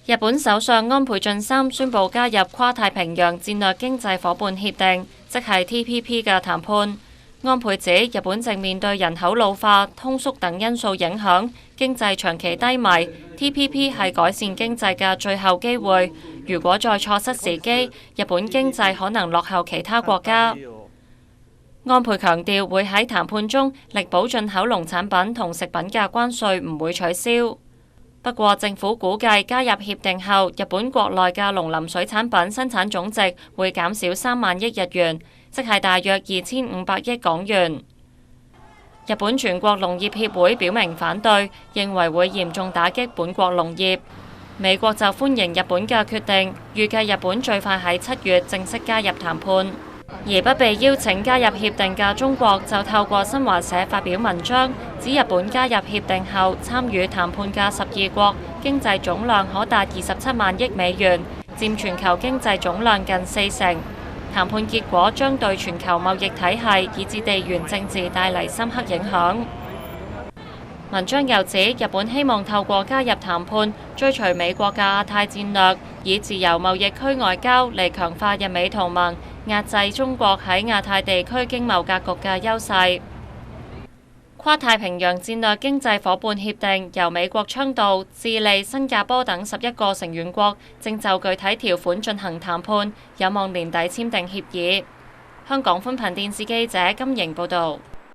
日本首相安倍晉三宣布加入跨太平洋戰略經濟夥伴協定，即係 TPP 嘅談判。安倍指日本正面對人口老化、通縮等因素影響，經濟長期低迷。TPP 係改善經濟嘅最後機會。如果再錯失時機，日本經濟可能落後其他國家。安倍強調會喺談判中力保進口農產品同食品嘅關稅唔會取消。不過政府估計加入協定後，日本國內嘅農林水產品生產總值會減少3萬億日元，即係大約2500億港元。日本全國農業協會表明反對，認為會嚴重打擊本國農業。美國就歡迎日本嘅決定，預計日本最快喺7月正式加入談判。而不被邀請加入協定嘅中國就透過新華社發表文章，指日本加入協定後參與談判嘅12國經濟總量可達27萬億美元，佔全球經濟總量近40%。談判結果將對全球貿易體系以至地緣政治帶嚟深刻影響。文章又指，日本希望透過加入談判，追隨美國嘅亞太戰略，以自由貿易區外交嚟強化日美同盟，壓制中國喺亞太地區經貿格局嘅優勢。跨太平洋戰略經濟夥伴協定由美國倡導、智利、新加坡等11個成員國正就具體條款進行談判，有望年底簽訂協議。香港寬頻電視記者金瑩報導。